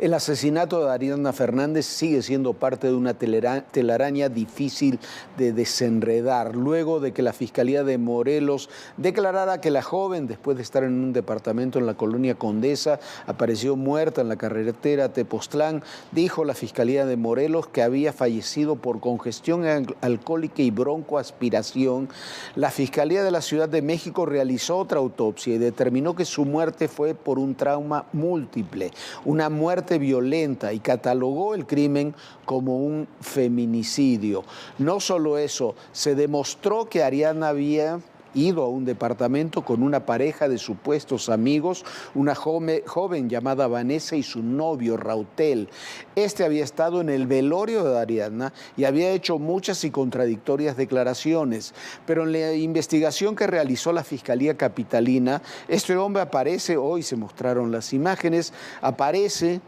El asesinato de Ariadna Fernández sigue siendo parte de una telaraña difícil de desenredar, luego de que la Fiscalía de Morelos declarara que la joven, después de estar en un departamento en la colonia Condesa, apareció muerta en la carretera Tepoztlán. Dijo la Fiscalía de Morelos que había fallecido por congestión alcohólica y broncoaspiración. La Fiscalía de la Ciudad de México realizó otra autopsia y determinó que su muerte fue por un trauma múltiple, una muerte violenta, y catalogó el crimen como un feminicidio. No solo eso, se demostró que Ariadna había ido a un departamento con una pareja de supuestos amigos, una joven llamada Vanessa y su novio Rautel. Este había estado en el velorio de Ariadna y había hecho muchas y contradictorias declaraciones, pero en la investigación que realizó la Fiscalía Capitalina, este hombre aparece, hoy se mostraron las imágenes, aparece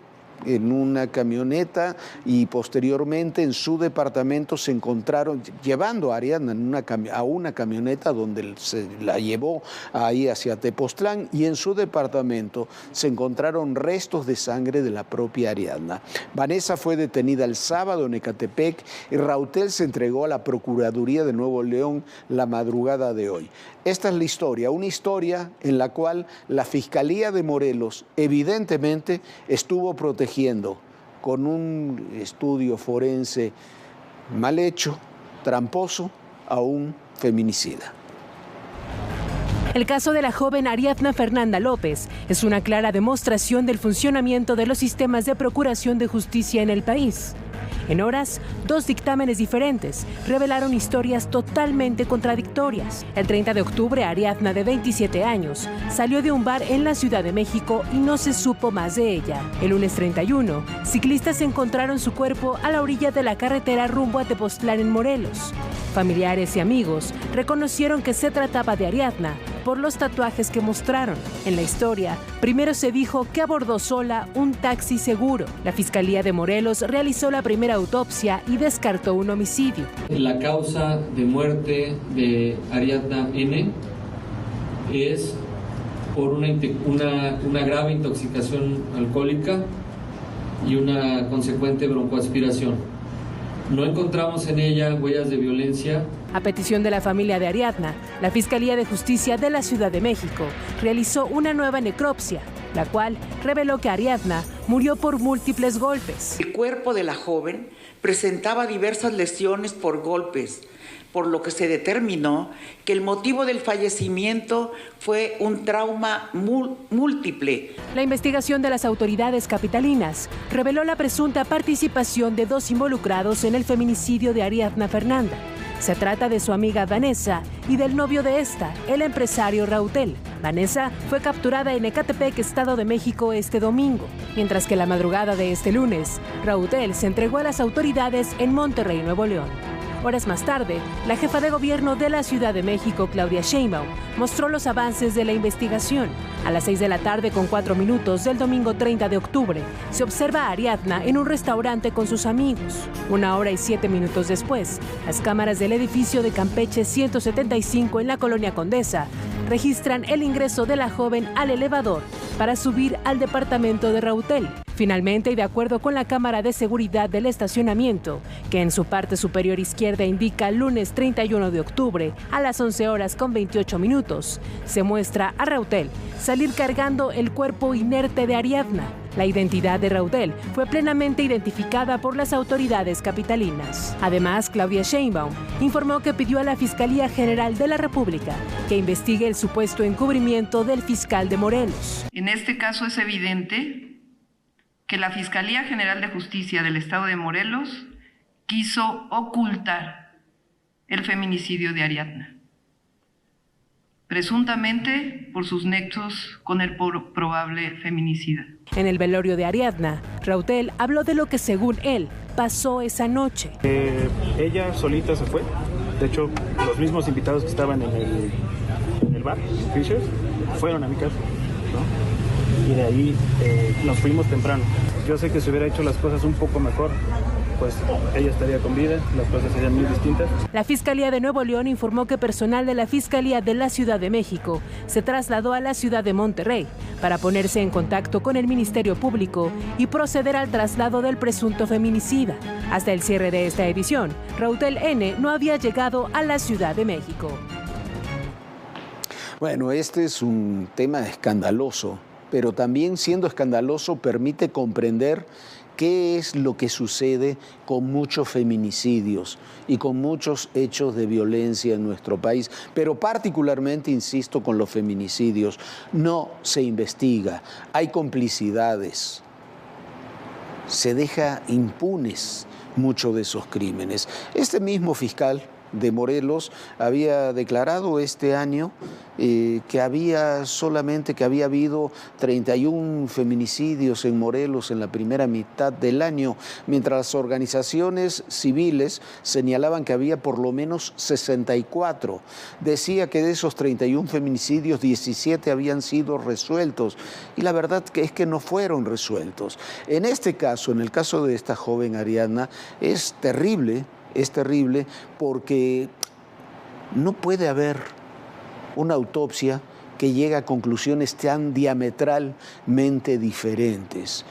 en una camioneta y posteriormente en su departamento se encontraron, llevando a Ariadna a una camioneta donde se la llevó ahí hacia Tepoztlán, y en su departamento se encontraron restos de sangre de la propia Ariadna. Vanessa fue detenida el sábado en Ecatepec y Rautel se entregó a la Procuraduría de Nuevo León la madrugada de hoy. Esta es la historia, una historia en la cual la Fiscalía de Morelos evidentemente estuvo protegiendo con un estudio forense mal hecho, tramposo, a un feminicida. El caso de la joven Ariadna Fernanda López es una clara demostración del funcionamiento de los sistemas de procuración de justicia en el país. En horas, 2 dictámenes diferentes revelaron historias totalmente contradictorias. El 30 de octubre, Ariadna, de 27 años, salió de un bar en la Ciudad de México y no se supo más de ella. El lunes 31, ciclistas encontraron su cuerpo a la orilla de la carretera rumbo a Tepoztlán en Morelos. Familiares y amigos reconocieron que se trataba de Ariadna por los tatuajes que mostraron. En la historia, primero se dijo que abordó sola un taxi seguro. La Fiscalía de Morelos realizó la primera autopsia y descartó un homicidio. La causa de muerte de Ariadna N. es por una grave intoxicación alcohólica y una consecuente broncoaspiración. No encontramos en ella huellas de violencia. A petición de la familia de Ariadna, la Fiscalía de Justicia de la Ciudad de México realizó una nueva necropsia, la cual reveló que Ariadna murió por múltiples golpes. El cuerpo de la joven presentaba diversas lesiones por golpes, por lo que se determinó que el motivo del fallecimiento fue un trauma múltiple. La investigación de las autoridades capitalinas reveló la presunta participación de 2 involucrados en el feminicidio de Ariadna Fernanda. Se trata de su amiga Vanessa y del novio de esta, el empresario Rautel. Vanessa fue capturada en Ecatepec, Estado de México, este domingo, mientras que la madrugada de este lunes, Rautel se entregó a las autoridades en Monterrey, Nuevo León. Horas más tarde, la jefa de gobierno de la Ciudad de México, Claudia Sheinbaum, mostró los avances de la investigación. A las 6 de la tarde con 4 minutos del domingo 30 de octubre, se observa a Ariadna en un restaurante con sus amigos. 1 hora y 7 minutos después, las cámaras del edificio de Campeche 175 en la colonia Condesa registran el ingreso de la joven al elevador para subir al departamento de Rautel. Finalmente, y de acuerdo con la cámara de seguridad del estacionamiento, que en su parte superior izquierda indica lunes 31 de octubre a las 11 horas con 28 minutos, se muestra a Rautel salir cargando el cuerpo inerte de Ariadna. La identidad de Rautel fue plenamente identificada por las autoridades capitalinas. Además, Claudia Sheinbaum informó que pidió a la Fiscalía General de la República que investigue el supuesto encubrimiento del fiscal de Morelos. En este caso es evidente que la Fiscalía General de Justicia del Estado de Morelos quiso ocultar el feminicidio de Ariadna, presuntamente por sus nexos con el probable feminicida. En el velorio de Ariadna, Rautel habló de lo que, según él, pasó esa noche. Ella solita se fue. De hecho, los mismos invitados que estaban en el bar, Fisher, fueron a mi casa, ¿no? Y de ahí nos fuimos temprano. Yo sé que se hubiera hecho las cosas un poco mejor, pues ella estaría con vida, las cosas serían muy distintas. La Fiscalía de Nuevo León informó que personal de la Fiscalía de la Ciudad de México se trasladó a la ciudad de Monterrey para ponerse en contacto con el Ministerio Público y proceder al traslado del presunto feminicida. Hasta el cierre de esta edición, Rautel N. no había llegado a la Ciudad de México. Bueno, este es un tema escandaloso, pero también siendo escandaloso permite comprender qué es lo que sucede con muchos feminicidios y con muchos hechos de violencia en nuestro país, pero particularmente, insisto, con los feminicidios. No se investiga, hay complicidades, se deja impunes muchos de esos crímenes. Este mismo fiscal de Morelos había declarado este año que había habido 31 feminicidios en Morelos en la primera mitad del año, mientras las organizaciones civiles señalaban que había por lo menos 64. Decía que de esos 31 feminicidios, 17 habían sido resueltos, y la verdad es que no fueron resueltos. En este caso, en el caso de esta joven Ariadna, es terrible porque no puede haber una autopsia que llegue a conclusiones tan diametralmente diferentes.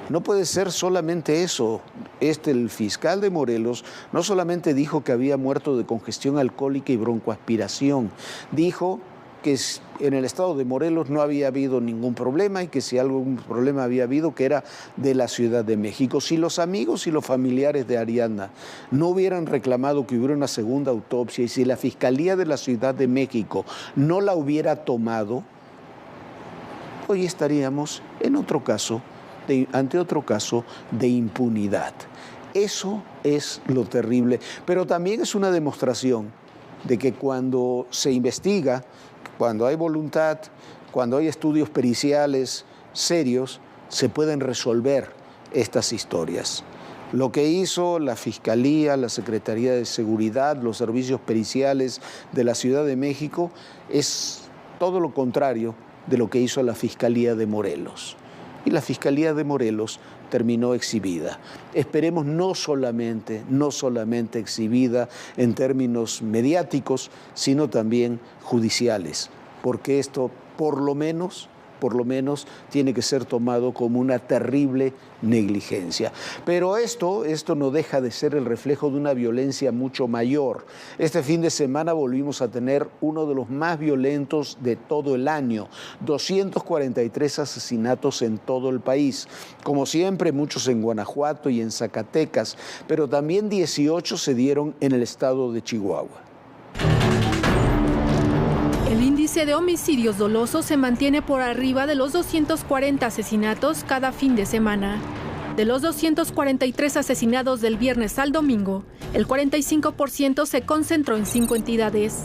No puede ser solamente eso. El fiscal de Morelos no solamente dijo que había muerto de congestión alcohólica y broncoaspiración, dijo que en el estado de Morelos no había habido ningún problema y que si algún problema había habido, que era de la Ciudad de México. Si los amigos y los familiares de Ariadna no hubieran reclamado que hubiera una segunda autopsia y si la Fiscalía de la Ciudad de México no la hubiera tomado, hoy estaríamos ante otro caso de impunidad. Eso es lo terrible, pero también es una demostración de que cuando se investiga, cuando hay voluntad, cuando hay estudios periciales serios, se pueden resolver estas historias. Lo que hizo la Fiscalía, la Secretaría de Seguridad, los servicios periciales de la Ciudad de México es todo lo contrario de lo que hizo la Fiscalía de Morelos. Y la Fiscalía de Morelos terminó exhibida. Esperemos no solamente exhibida en términos mediáticos, sino también judiciales, porque esto por lo menos tiene que ser tomado como una terrible negligencia. Pero esto no deja de ser el reflejo de una violencia mucho mayor. Este fin de semana volvimos a tener uno de los más violentos de todo el año, 243 asesinatos en todo el país. Como siempre, muchos en Guanajuato y en Zacatecas, pero también 18 se dieron en el estado de Chihuahua. El índice de homicidios dolosos se mantiene por arriba de los 240 asesinatos cada fin de semana. De los 243 asesinados del viernes al domingo, el 45% se concentró en 5 entidades.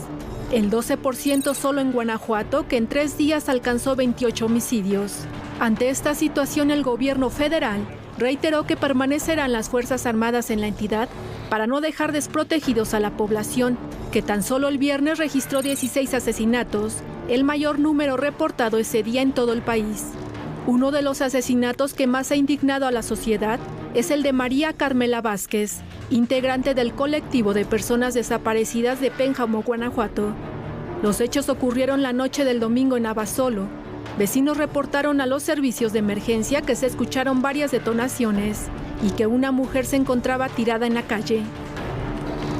El 12% solo en Guanajuato, que en 3 días alcanzó 28 homicidios. Ante esta situación, el gobierno federal reiteró que permanecerán las Fuerzas Armadas en la entidad para no dejar desprotegidos a la población, que tan solo el viernes registró 16 asesinatos, el mayor número reportado ese día en todo el país. Uno de los asesinatos que más ha indignado a la sociedad es el de María Carmela Vázquez, integrante del colectivo de personas desaparecidas de Pénjamo, Guanajuato. Los hechos ocurrieron la noche del domingo en Abasolo. Vecinos reportaron a los servicios de emergencia que se escucharon varias detonaciones y que una mujer se encontraba tirada en la calle.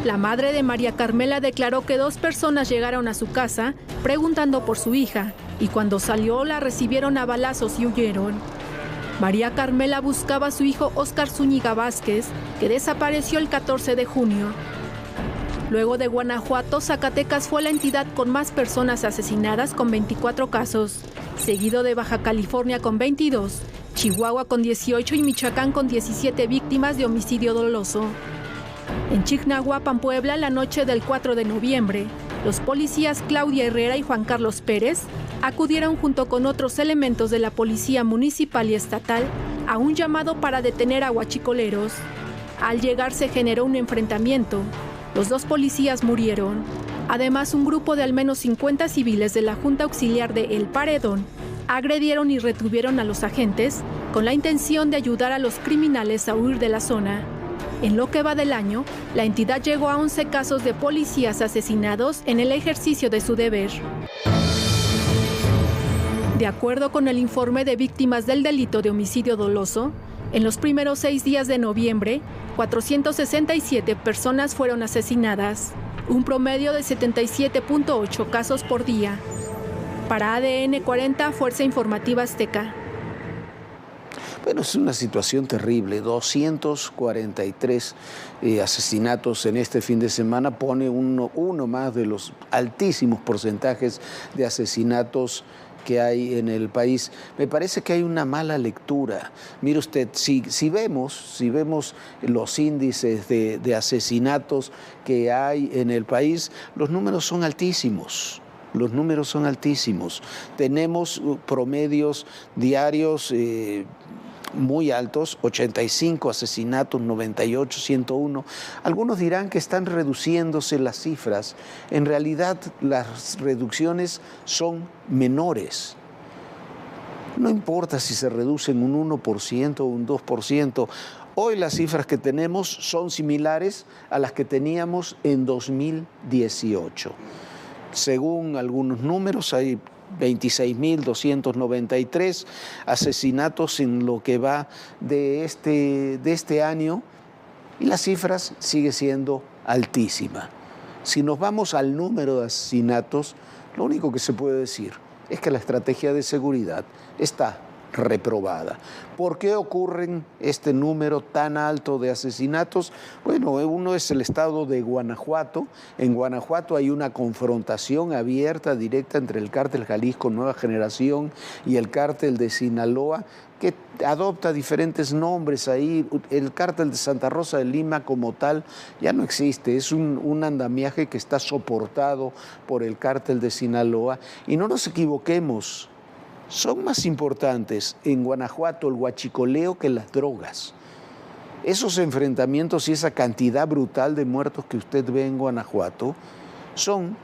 La madre de María Carmela declaró que 2 personas llegaron a su casa preguntando por su hija y cuando salió la recibieron a balazos y huyeron. María Carmela buscaba a su hijo Óscar Zúñiga Vázquez, que desapareció el 14 de junio. Luego de Guanajuato, Zacatecas fue la entidad con más personas asesinadas con 24 casos, seguido de Baja California con 22, Chihuahua con 18 y Michoacán con 17 víctimas de homicidio doloso. En Chignahuapan, Puebla, la noche del 4 de noviembre, los policías Claudia Herrera y Juan Carlos Pérez acudieron junto con otros elementos de la Policía Municipal y Estatal a un llamado para detener a huachicoleros. Al llegar se generó un enfrentamiento. Los 2 policías murieron. Además, un grupo de al menos 50 civiles de la Junta Auxiliar de El Paredón agredieron y retuvieron a los agentes con la intención de ayudar a los criminales a huir de la zona. En lo que va del año, la entidad llegó a 11 casos de policías asesinados en el ejercicio de su deber. De acuerdo con el informe de víctimas del delito de homicidio doloso, en los primeros 6 días de noviembre, 467 personas fueron asesinadas, un promedio de 77.8 casos por día. Para ADN 40, Fuerza Informativa Azteca. Bueno, es una situación terrible. 243 asesinatos en este fin de semana pone uno más de los altísimos porcentajes de asesinatos que hay en el país. Me parece que hay una mala lectura. Mire usted, si vemos los índices de asesinatos que hay en el país, los números son altísimos. Los números son altísimos. Tenemos promedios diarios muy altos, 85 asesinatos, 98, 101. Algunos dirán que están reduciéndose las cifras. En realidad, las reducciones son menores. No importa si se reducen un 1% o un 2%. Hoy las cifras que tenemos son similares a las que teníamos en 2018. Según algunos números, hay 26.293 asesinatos en lo que va de este año y la cifra sigue siendo altísima. Si nos vamos al número de asesinatos, lo único que se puede decir es que la estrategia de seguridad está reprobada. ¿Por qué ocurren este número tan alto de asesinatos? Bueno, uno es el estado de Guanajuato. En Guanajuato hay una confrontación abierta, directa entre el cártel Jalisco Nueva Generación y el cártel de Sinaloa, que adopta diferentes nombres ahí. El cártel de Santa Rosa de Lima como tal ya no existe, es un andamiaje que está soportado por el cártel de Sinaloa. Y no nos equivoquemos, son más importantes en Guanajuato el huachicoleo que las drogas. Esos enfrentamientos y esa cantidad brutal de muertos que usted ve en Guanajuato son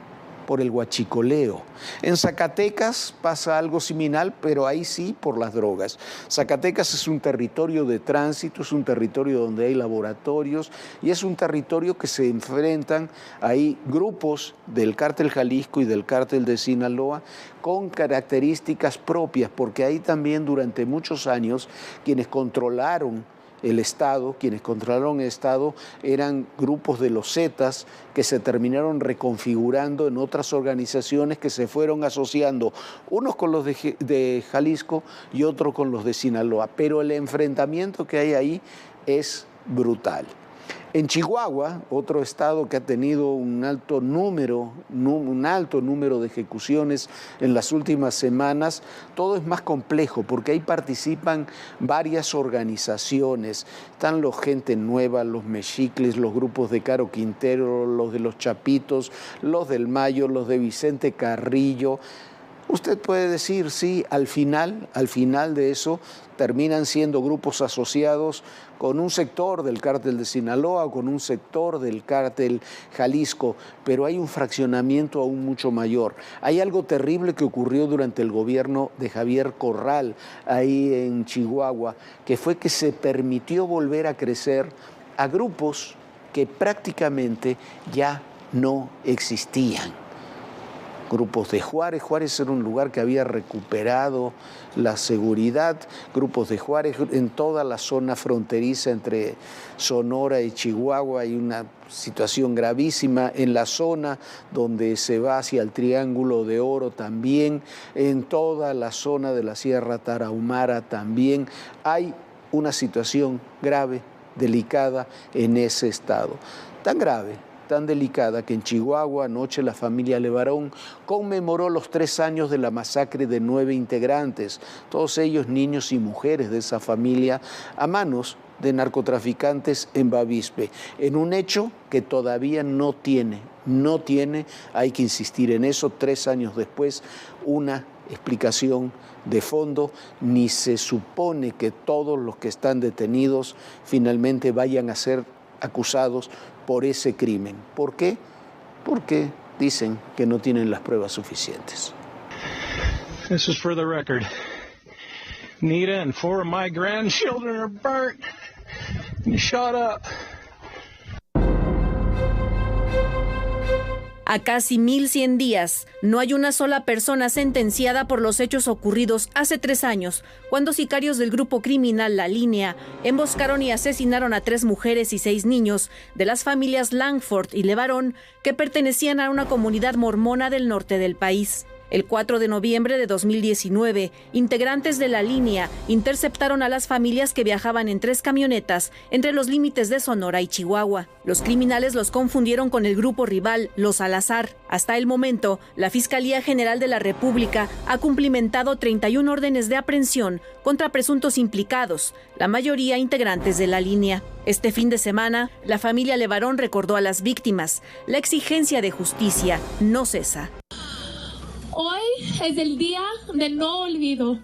por el huachicoleo. En Zacatecas pasa algo similar, pero ahí sí por las drogas. Zacatecas es un territorio de tránsito, es un territorio donde hay laboratorios y es un territorio que se enfrentan ahí grupos del cártel Jalisco y del cártel de Sinaloa con características propias, porque ahí también durante muchos años quienes controlaron el Estado eran grupos de los Zetas que se terminaron reconfigurando en otras organizaciones que se fueron asociando, unos con los de Jalisco y otros con los de Sinaloa, pero el enfrentamiento que hay ahí es brutal. En Chihuahua, otro estado que ha tenido un alto número de ejecuciones en las últimas semanas, todo es más complejo porque ahí participan varias organizaciones. Están los Gente Nueva, los Mexicles, los grupos de Caro Quintero, los de los Chapitos, los del Mayo, los de Vicente Carrillo. Usted puede decir, sí, al final de eso terminan siendo grupos asociados con un sector del cártel de Sinaloa o con un sector del cártel Jalisco, pero hay un fraccionamiento aún mucho mayor. Hay algo terrible que ocurrió durante el gobierno de Javier Corral, ahí en Chihuahua, que fue que se permitió volver a crecer a grupos que prácticamente ya no existían. Grupos de Juárez. Juárez era un lugar que había recuperado la seguridad. Grupos de Juárez en toda la zona fronteriza entre Sonora y Chihuahua. Hay una situación gravísima en la zona donde se va hacia el Triángulo de Oro también. En toda la zona de la Sierra Tarahumara también hay una situación grave, delicada en ese estado. Tan grave, tan delicada que en Chihuahua anoche la familia Levarón conmemoró los 3 años de la masacre de 9 integrantes, todos ellos niños y mujeres de esa familia, a manos de narcotraficantes en Bavispe, en un hecho que todavía no tiene, hay que insistir en eso, 3 años después, una explicación de fondo, ni se supone que todos los que están detenidos finalmente vayan a ser acusados por ese crimen. ¿Por qué? Porque dicen que no tienen las pruebas suficientes. This is for the record. Nita and 4 of my grandchildren are burnt and shot up. A casi 1.100 días, no hay una sola persona sentenciada por los hechos ocurridos hace 3 años, cuando sicarios del grupo criminal La Línea emboscaron y asesinaron a 3 mujeres y 6 niños de las familias Langford y Levarón, que pertenecían a una comunidad mormona del norte del país. El 4 de noviembre de 2019, integrantes de La Línea interceptaron a las familias que viajaban en 3 camionetas entre los límites de Sonora y Chihuahua. Los criminales los confundieron con el grupo rival Los Salazar. Hasta el momento, la Fiscalía General de la República ha cumplimentado 31 órdenes de aprehensión contra presuntos implicados, la mayoría integrantes de La Línea. Este fin de semana, la familia Levarón recordó a las víctimas. La exigencia de justicia no cesa. Hoy es el día del no olvido.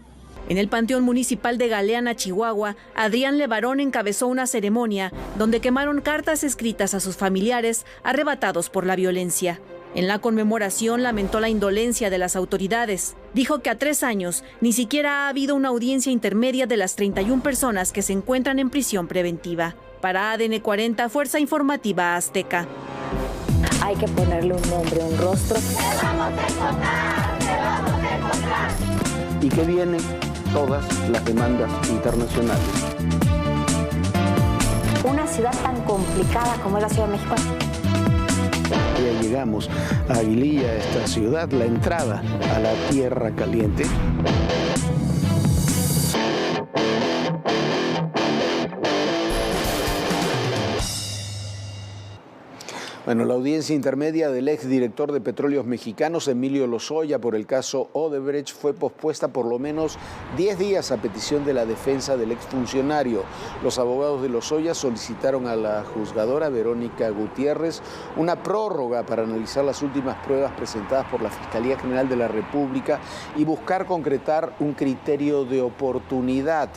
En el Panteón Municipal de Galeana, Chihuahua, Adrián Levarón encabezó una ceremonia donde quemaron cartas escritas a sus familiares arrebatados por la violencia. En la conmemoración lamentó la indolencia de las autoridades. Dijo que a 3 años ni siquiera ha habido una audiencia intermedia de las 31 personas que se encuentran en prisión preventiva. Para ADN 40, Fuerza Informativa Azteca. Hay que ponerle un nombre, un rostro. ¿Y qué vienen? Todas las demandas internacionales. Una ciudad tan complicada como es la Ciudad de México. Ya llegamos a Aguililla, esta ciudad, la entrada a la Tierra Caliente. Bueno, la audiencia intermedia del exdirector de Petróleos Mexicanos, Emilio Lozoya, por el caso Odebrecht fue pospuesta por lo menos 10 días a petición de la defensa del exfuncionario. Los abogados de Lozoya solicitaron a la juzgadora Verónica Gutiérrez una prórroga para analizar las últimas pruebas presentadas por la Fiscalía General de la República y buscar concretar un criterio de oportunidad.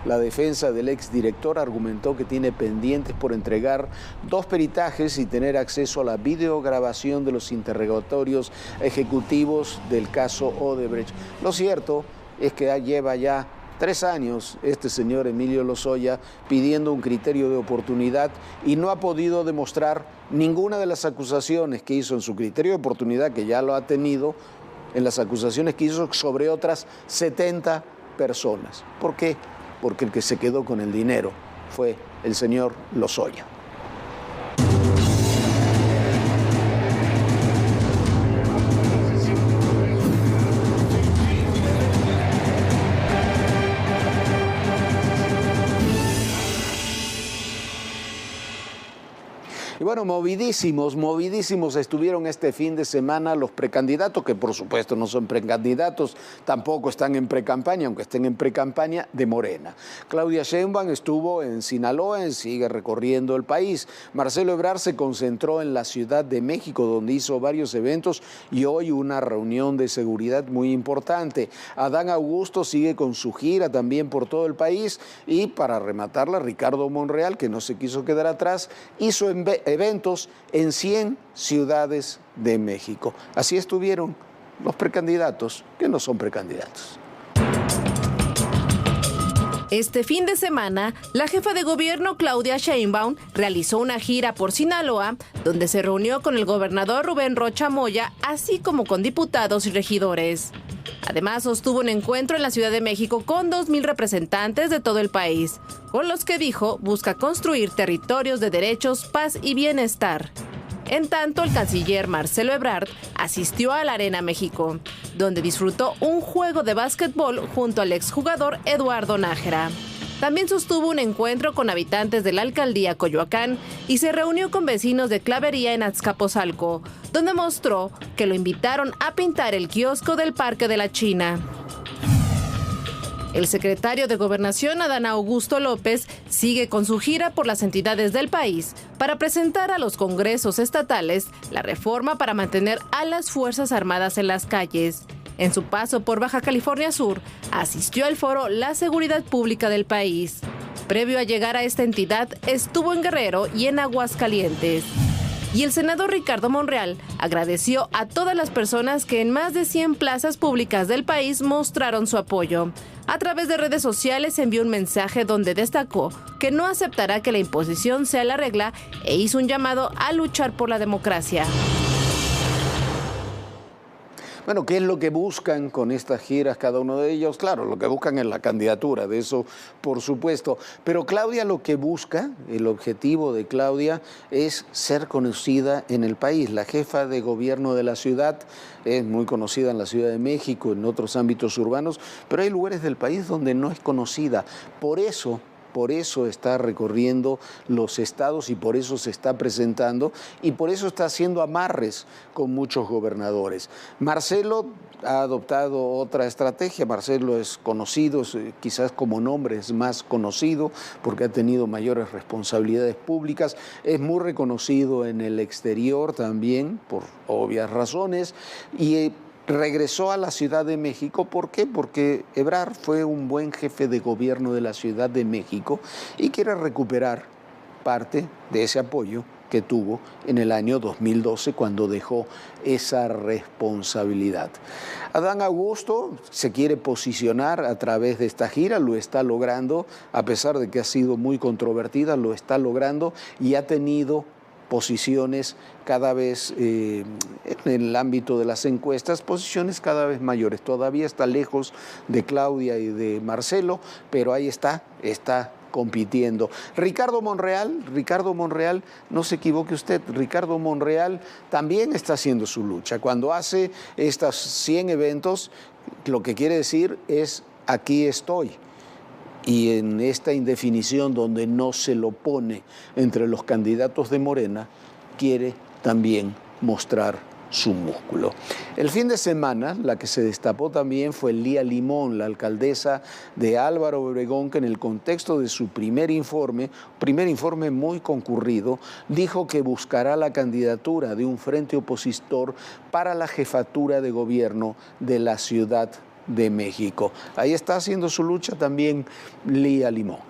La defensa del exdirector argumentó que tiene pendientes por entregar 2 peritajes y tener acceso a la videograbación de los interrogatorios ejecutivos del caso Odebrecht. Lo cierto es que lleva ya 3 años este señor Emilio Lozoya pidiendo un criterio de oportunidad y no ha podido demostrar ninguna de las acusaciones que hizo en su criterio de oportunidad, que ya lo ha tenido, en las acusaciones que hizo sobre otras 70 personas. ¿Por qué? Porque el que se quedó con el dinero fue el señor Lozoya. Y bueno, movidísimos estuvieron este fin de semana los precandidatos, que por supuesto no son precandidatos, tampoco están en precampaña, aunque estén en precampaña, de Morena. Claudia Sheinbaum estuvo en Sinaloa, sigue recorriendo el país. Marcelo Ebrard se concentró en la Ciudad de México, donde hizo varios eventos y hoy una reunión de seguridad muy importante. Adán Augusto sigue con su gira también por todo el país y para rematarla, Ricardo Monreal, que no se quiso quedar atrás, hizo eventos en 100 ciudades de México. Así estuvieron los precandidatos que no son precandidatos. Este fin de semana, la jefa de gobierno Claudia Sheinbaum realizó una gira por Sinaloa, donde se reunió con el gobernador Rubén Rocha Moya, así como con diputados y regidores. Además, sostuvo un encuentro en la Ciudad de México con 2,000 representantes de todo el país, con los que dijo busca construir territorios de derechos, paz y bienestar. En tanto, el canciller Marcelo Ebrard asistió a la Arena México, donde disfrutó un juego de básquetbol junto al exjugador Eduardo Nájera. También sostuvo un encuentro con habitantes de la alcaldía Coyoacán y se reunió con vecinos de Clavería en Azcapotzalco, donde mostró que lo invitaron a pintar el kiosco del Parque de la China. El secretario de Gobernación, Adán Augusto López, sigue con su gira por las entidades del país para presentar a los congresos estatales la reforma para mantener a las Fuerzas Armadas en las calles. En su paso por Baja California Sur, asistió al foro La Seguridad Pública del país. Previo a llegar a esta entidad, estuvo en Guerrero y en Aguascalientes. Y el senador Ricardo Monreal agradeció a todas las personas que en más de 100 plazas públicas del país mostraron su apoyo. A través de redes sociales envió un mensaje donde destacó que no aceptará que la imposición sea la regla e hizo un llamado a luchar por la democracia. Bueno, ¿qué es lo que buscan con estas giras cada uno de ellos? Claro, lo que buscan es la candidatura, de eso por supuesto. Pero Claudia lo que busca, el objetivo de Claudia es ser conocida en el país. La jefa de gobierno de la ciudad es muy conocida en la Ciudad de México, en otros ámbitos urbanos, pero hay lugares del país donde no es conocida. Por eso está recorriendo los estados y por eso se está presentando y por eso está haciendo amarres con muchos gobernadores. Marcelo ha adoptado otra estrategia. Marcelo es conocido, quizás como nombre es más conocido porque ha tenido mayores responsabilidades públicas. Es muy reconocido en el exterior también por obvias razones y regresó a la Ciudad de México. ¿Por qué? Porque Ebrard fue un buen jefe de gobierno de la Ciudad de México y quiere recuperar parte de ese apoyo que tuvo en el año 2012 cuando dejó esa responsabilidad. Adán Augusto se quiere posicionar a través de esta gira, lo está logrando, a pesar de que ha sido muy controvertida, lo está logrando y ha tenido posiciones cada vez, en el ámbito de las encuestas, posiciones cada vez mayores. Todavía está lejos de Claudia y de Marcelo, pero ahí está compitiendo. Ricardo Monreal, no se equivoque usted, Ricardo Monreal también está haciendo su lucha. Cuando hace estos 100 eventos, lo que quiere decir es aquí estoy. Y en esta indefinición donde no se lo pone entre los candidatos de Morena, quiere también mostrar su músculo. El fin de semana, la que se destapó también fue Lía Limón, la alcaldesa de Álvaro Obregón, que en el contexto de su primer informe muy concurrido, dijo que buscará la candidatura de un frente opositor para la jefatura de gobierno de la Ciudad de México. Ahí está haciendo su lucha también Lía Limón.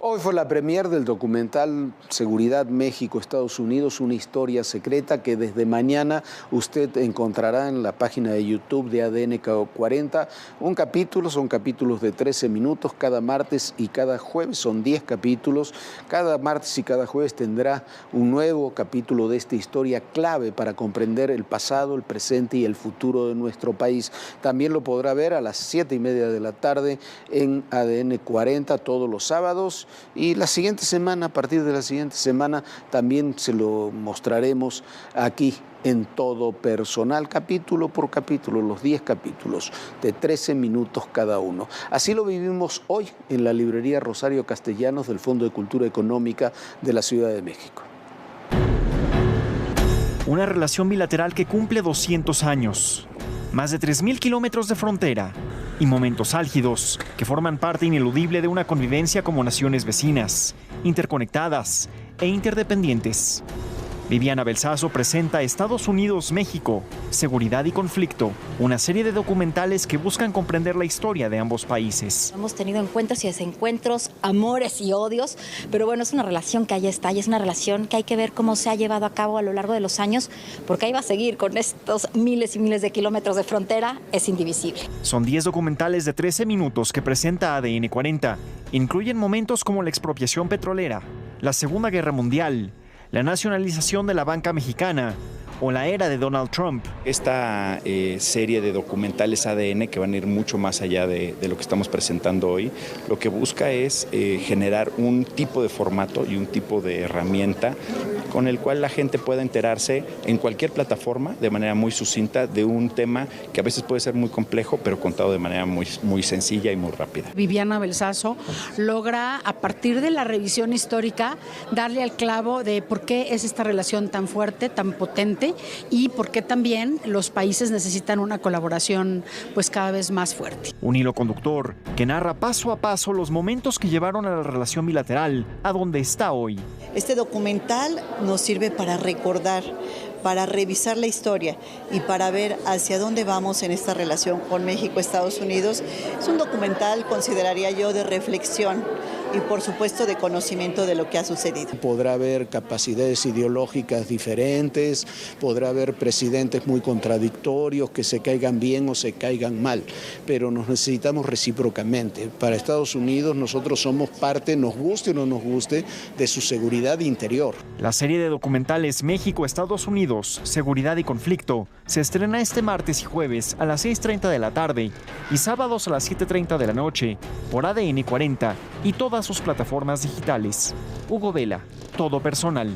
Hoy fue la premier del documental Seguridad México-Estados Unidos, una historia secreta que desde mañana usted encontrará en la página de YouTube de ADN 40. Son capítulos de 13 minutos cada martes y cada jueves, son 10 capítulos. Cada martes y cada jueves tendrá un nuevo capítulo de esta historia clave para comprender el pasado, el presente y el futuro de nuestro país. También lo podrá ver a las 7:30 de la tarde en ADN 40 todos los sábados. Y la siguiente semana, a partir de la siguiente semana, también se lo mostraremos aquí en Todo Personal, capítulo por capítulo, los 10 capítulos de 13 minutos cada uno. Así lo vivimos hoy en la librería Rosario Castellanos del Fondo de Cultura Económica de la Ciudad de México. Una relación bilateral que cumple 200 años, más de 3.000 kilómetros de frontera y momentos álgidos que forman parte ineludible de una convivencia como naciones vecinas, interconectadas e interdependientes. Viviana Belsazo presenta Estados Unidos-México, Seguridad y Conflicto, una serie de documentales que buscan comprender la historia de ambos países. Hemos tenido encuentros y desencuentros, amores y odios, pero bueno, es una relación que ahí está y es una relación que hay que ver cómo se ha llevado a cabo a lo largo de los años, porque ahí va a seguir con estos miles y miles de kilómetros de frontera, es indivisible. Son 10 documentales de 13 minutos que presenta ADN 40. Incluyen momentos como la expropiación petrolera, la Segunda Guerra Mundial, la nacionalización de la banca mexicana o la era de Donald Trump. Esta serie de documentales ADN, que van a ir mucho más allá de lo que estamos presentando hoy, lo que busca es generar un tipo de formato y un tipo de herramienta con el cual la gente pueda enterarse en cualquier plataforma de manera muy sucinta de un tema que a veces puede ser muy complejo, pero contado de manera muy sencilla y muy rápida. Viviana Belsazo logra, a partir de la revisión histórica, darle al clavo de por qué es esta relación tan fuerte, tan potente, y por qué también los países necesitan una colaboración pues cada vez más fuerte. Un hilo conductor que narra paso a paso los momentos que llevaron a la relación bilateral a donde está hoy. Este documental nos sirve para recordar, para revisar la historia y para ver hacia dónde vamos en esta relación con México, Estados Unidos. Es un documental, consideraría yo, de reflexión y por supuesto de conocimiento de lo que ha sucedido. Podrá haber capacidades ideológicas diferentes, podrá haber presidentes muy contradictorios que se caigan bien o se caigan mal, pero nos necesitamos recíprocamente. Para Estados Unidos nosotros somos parte, nos guste o no nos guste, de su seguridad interior. La serie de documentales México-Estados Unidos, Seguridad y Conflicto se estrena este martes y jueves a las 6:30 de la tarde y sábados a las 7:30 de la noche por ADN 40 y todas sus plataformas digitales. Hugo Vela, Todo Personal.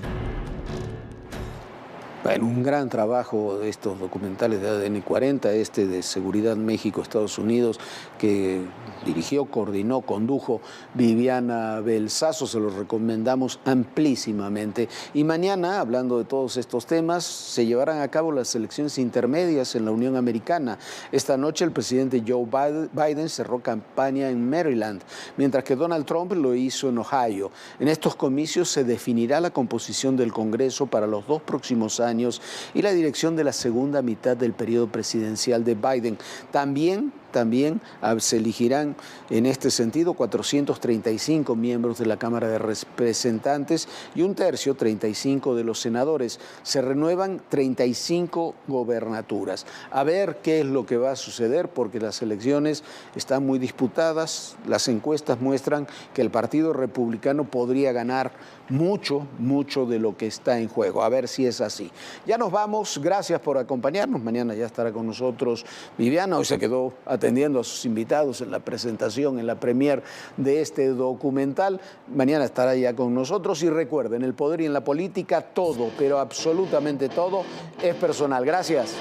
Bueno, un gran trabajo de estos documentales de ADN 40, este de Seguridad México-Estados Unidos, que dirigió, coordinó, condujo Viviana Belsazo, se los recomendamos amplísimamente. Y mañana, hablando de todos estos temas, se llevarán a cabo las elecciones intermedias en la Unión Americana. Esta noche el presidente Joe Biden cerró campaña en Maryland, mientras que Donald Trump lo hizo en Ohio. En estos comicios se definirá la composición del Congreso para los 2 próximos años y la dirección de la segunda mitad del periodo presidencial de Biden. También se elegirán en este sentido 435 miembros de la Cámara de Representantes y 1/3, 35 de los senadores. Se renuevan 35 gobernaturas. A ver qué es lo que va a suceder, porque las elecciones están muy disputadas. Las encuestas muestran que el Partido Republicano podría ganar mucho de lo que está en juego. A ver si es así. Ya nos vamos. Gracias por acompañarnos. Mañana ya estará con nosotros Viviana. Hoy se quedó atendiendo a sus invitados en la presentación, en la premier de este documental. Mañana estará ya con nosotros. Y recuerden, en el poder y en la política todo, pero absolutamente todo, es personal. Gracias.